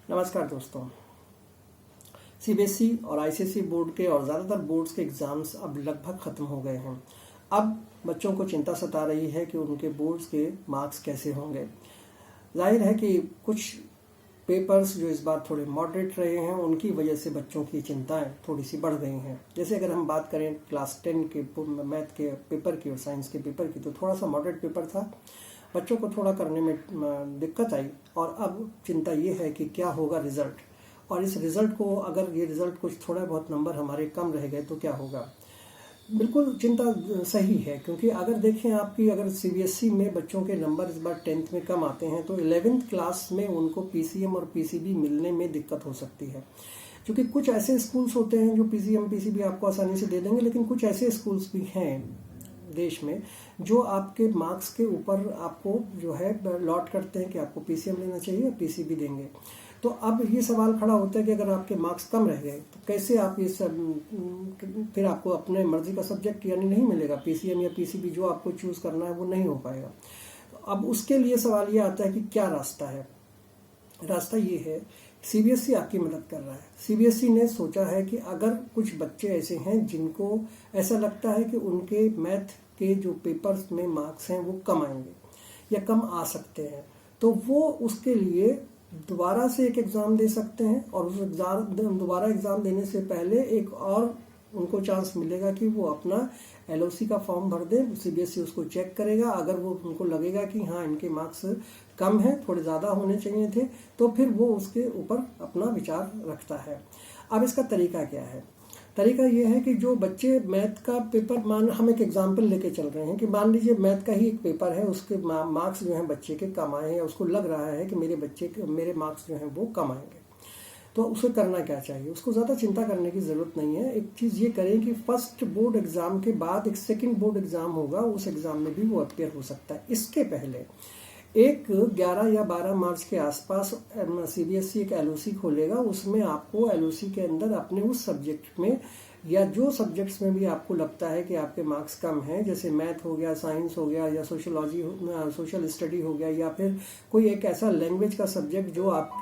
नमस्कार दोस्तों। सीबीएसई और आईसीएसई बोर्ड के और ज़्यादातर बोर्ड्स के एग्ज़ाम्स अब लगभग ख़त्म हो गए हैं। अब बच्चों को चिंता सता रही है कि उनके बोर्ड्स के मार्क्स कैसे होंगे। जाहिर है कि कुछ पेपर्स जो इस बार थोड़े मॉडरेट रहे हैं, उनकी वजह से बच्चों की चिंताएं थोड़ी सी बढ़ गई हैं। जैसे अगर हम बात करें क्लास 10 के मैथ के पेपर की और साइंस के पेपर की, तो थोड़ा सा मॉडरेट पेपर था, बच्चों को थोड़ा करने में दिक्कत आई। और अब चिंता ये है कि क्या होगा रिजल्ट, और इस रिजल्ट को अगर ये रिजल्ट कुछ थोड़ा बहुत नंबर हमारे कम रह गए तो क्या होगा। बिल्कुल चिंता सही है, क्योंकि अगर देखें आपकी अगर सीबीएसई में बच्चों के नंबर इस बार 10th में कम आते हैं तो 11th क्लास में उनको पीसीएम और पीसीबी मिलने में दिक्कत हो सकती है। क्योंकि कुछ ऐसे स्कूल्स होते हैं जो पीसीएम पीसीबी आपको आसानी से दे देंगे, लेकिन कुछ ऐसे स्कूल्स भी हैं देश में जो आपके मार्क्स के ऊपर आपको जो है लॉट करते हैं कि आपको पीसीएम लेना चाहिए या पीसीबी देंगे। तो अब ये सवाल खड़ा होता है कि अगर आपके मार्क्स कम रह गए तो कैसे आप ये सब, फिर आपको अपने मर्जी का सब्जेक्ट यानी नहीं मिलेगा, पीसीएम या पीसीबी जो आपको चूज करना है वो नहीं हो पाएगा। तो अब उसके लिए सवाल ये आता है कि क्या रास्ता है। रास्ता ये है, सीबीएसई आपकी मदद कर रहा है। सीबीएसई ने सोचा है कि अगर कुछ बच्चे ऐसे हैं जिनको ऐसा लगता है कि उनके मैथ के जो पेपर्स में मार्क्स हैं वो कम आएंगे या कम आ सकते हैं, तो वो उसके लिए दोबारा से एक एग्ज़ाम दे सकते हैं। और उस दोबारा एग्ज़ाम देने से पहले एक और उनको चांस मिलेगा कि वो अपना एलओसी का फॉर्म भर दें। सीबीएसई उसको चेक करेगा, अगर वो उनको लगेगा कि हाँ इनके मार्क्स कम हैं, थोड़े ज़्यादा होने चाहिए थे, तो फिर वो उसके ऊपर अपना विचार रखता है। अब इसका तरीका क्या है? तरीका ये है कि जो बच्चे मैथ का पेपर, हम एक एग्जाम्पल लेके चल रहे हैं कि मान लीजिए मैथ का ही एक पेपर है, उसके मार्क्स जो हैं बच्चे के कम आए हैं, या उसको लग रहा है कि मेरे मार्क्स जो हैं वो कम आएंगे, तो उसे करना क्या चाहिए? उसको ज़्यादा चिंता करने की ज़रूरत नहीं है। एक चीज़ ये करें कि फर्स्ट बोर्ड एग्ज़ाम के बाद एक सेकंड बोर्ड एग्ज़ाम होगा, उस एग्ज़ाम में भी वो अपेयर हो सकता है। इसके पहले एक 11 या 12 मार्च के आसपास सीबीएसई एक एलओसी खोलेगा। उसमें आपको एलओसी के अंदर अपने उस सब्जेक्ट में या जो सब्जेक्ट्स में भी आपको लगता है कि आपके मार्क्स कम हैं, जैसे मैथ हो गया, साइंस हो गया, या सोशल स्टडी हो गया, या फिर कोई एक ऐसा लैंग्वेज का सब्जेक्ट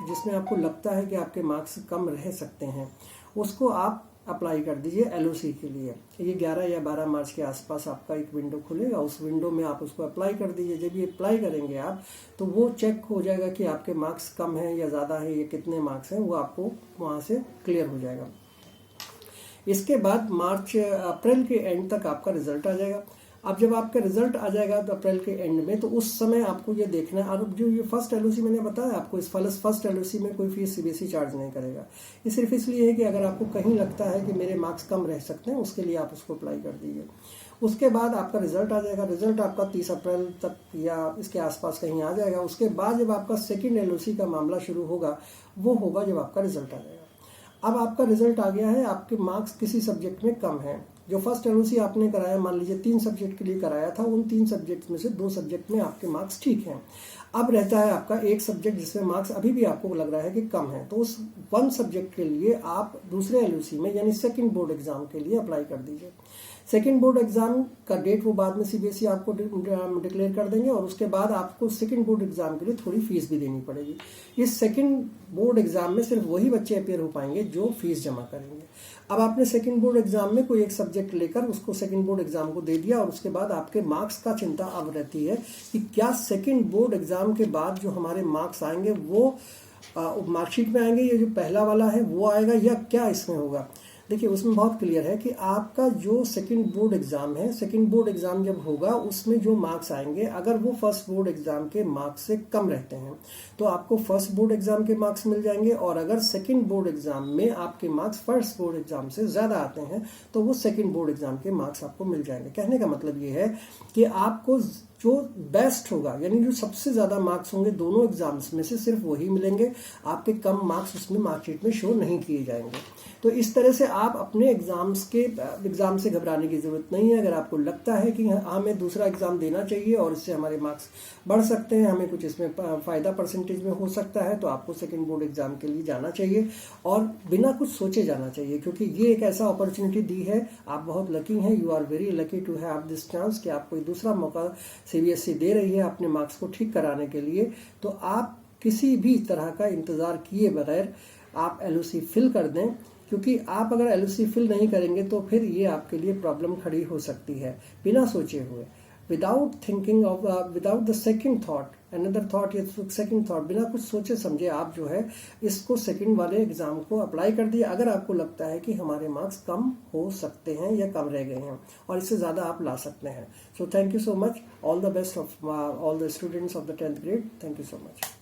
जिसमें आपको लगता है कि आपके मार्क्स कम रह सकते हैं, उसको आप अप्लाई कर दीजिए एलओसी के लिए। ये 11 या 12 मार्च के आसपास आपका एक विंडो खुलेगा, उस विंडो में आप उसको अप्लाई कर दीजिए। जब ये अप्लाई करेंगे आप, तो वो चेक हो जाएगा कि आपके मार्क्स कम हैं या ज़्यादा है, या कितने मार्क्स हैं, वो आपको वहाँ से क्लियर हो जाएगा। इसके बाद अप्रैल के एंड तक आपका रिजल्ट आ जाएगा। अब जब आपका रिजल्ट आ जाएगा तो अप्रैल के एंड में, तो उस समय आपको ये देखना है। और जो ये फर्स्ट एलओसी मैंने बताया आपको, इस फर्स्ट एलओसी में कोई फीस सीबीएसई चार्ज नहीं करेगा। ये सिर्फ इसलिए है कि अगर आपको कहीं लगता है कि मेरे मार्क्स कम रह सकते हैं, उसके लिए आप उसको अप्लाई कर दीजिए। उसके बाद आपका रिजल्ट आ जाएगा। रिजल्ट आपका 30 अप्रैल तक या इसके आसपास कहीं आ जाएगा। उसके बाद जब आपका सेकेंड एलओसी का मामला शुरू होगा, वो होगा जब आपका रिजल्ट आ जाएगा। अब आपका रिजल्ट आ गया है, आपके मार्क्स किसी सब्जेक्ट में कम हैं। जो फर्स्ट एलओसी आपने कराया, मान लीजिए 3 सब्जेक्ट के लिए कराया था, उन 3 सब्जेक्ट में से 2 सब्जेक्ट में आपके मार्क्स ठीक हैं। अब रहता है आपका एक सब्जेक्ट जिसमें मार्क्स अभी भी आपको लग रहा है कि कम है, तो उस 1 सब्जेक्ट के लिए आप दूसरे एलओसी में यानी सेकंड बोर्ड एग्जाम के लिए अप्लाई कर दीजिए। सेकंड बोर्ड एग्जाम का डेट वो बाद में सीबीएसई आपको डिक्लेयर कर देंगे, और उसके बाद आपको सेकंड बोर्ड एग्जाम के लिए थोड़ी फीस भी देनी पड़ेगी। इस सेकंड बोर्ड एग्जाम में सिर्फ वही बच्चे अपेयर हो पाएंगे जो फीस जमा करेंगे। अब आपने सेकंड बोर्ड एग्जाम में कोई एक सब्जेक्ट लेकर उसको सेकंड बोर्ड एग्जाम को दे दिया, और उसके बाद आपके मार्क्स का चिंता अब रहती है कि क्या सेकंड बोर्ड एग्जाम के बाद जो हमारे मार्क्स आएंगे वो मार्कशीट में आएंगे, ये जो पहला वाला है वो आएगा, या क्या इसमें होगा। देखिए, उसमें बहुत क्लियर है कि आपका जो सेकंड बोर्ड एग्जाम है, सेकंड बोर्ड एग्जाम जब होगा उसमें जो मार्क्स आएंगे, अगर वो फर्स्ट बोर्ड एग्जाम के मार्क्स से कम रहते हैं तो आपको फर्स्ट बोर्ड एग्जाम के मार्क्स मिल जाएंगे, और अगर सेकंड बोर्ड एग्जाम में आपके मार्क्स फर्स्ट बोर्ड एग्जाम से ज़्यादा आते हैं तो वो सेकंड बोर्ड एग्जाम के मार्क्स आपको मिल जाएंगे। कहने का मतलब ये है कि आपको जो बेस्ट होगा, यानी जो सबसे ज़्यादा मार्क्स होंगे दोनों एग्जाम्स में से, सिर्फ वही मिलेंगे। आपके कम मार्क्स उसमें मार्कशीट में शो नहीं किए जाएंगे। तो इस तरह से आप अपने एग्जाम से घबराने की ज़रूरत नहीं है। अगर आपको लगता है कि हमें दूसरा एग्ज़ाम देना चाहिए और इससे हमारे मार्क्स बढ़ सकते हैं, हमें कुछ इसमें फ़ायदा परसेंटेज में हो सकता है, तो आपको सेकंड बोर्ड एग्जाम के लिए जाना चाहिए, और बिना कुछ सोचे जाना चाहिए, क्योंकि ये एक ऐसा अपॉर्चुनिटी दी है। आप बहुत लकी हैं, you are very lucky to have this chance कि आपको दूसरा मौका सीबीएसई दे रही है अपने मार्क्स को ठीक कराने के लिए। तो आप किसी भी तरह का इंतज़ार किए बगैर आप LOC फिल कर दें, क्योंकि आप अगर LOC फिल नहीं करेंगे तो फिर ये आपके लिए प्रॉब्लम खड़ी हो सकती है बिना सोचे हुए, without thinking of, without the second thought, another thought या सेकंड थॉट, बिना कुछ सोचे समझे आप जो है इसको सेकंड वाले एग्जाम को अप्लाई कर दिए, अगर आपको लगता है कि हमारे मार्क्स कम हो सकते हैं या कम रह गए हैं और इससे ज़्यादा आप ला सकते हैं। So thank you so much, all the best of all the students of the 10th grade, thank you so much.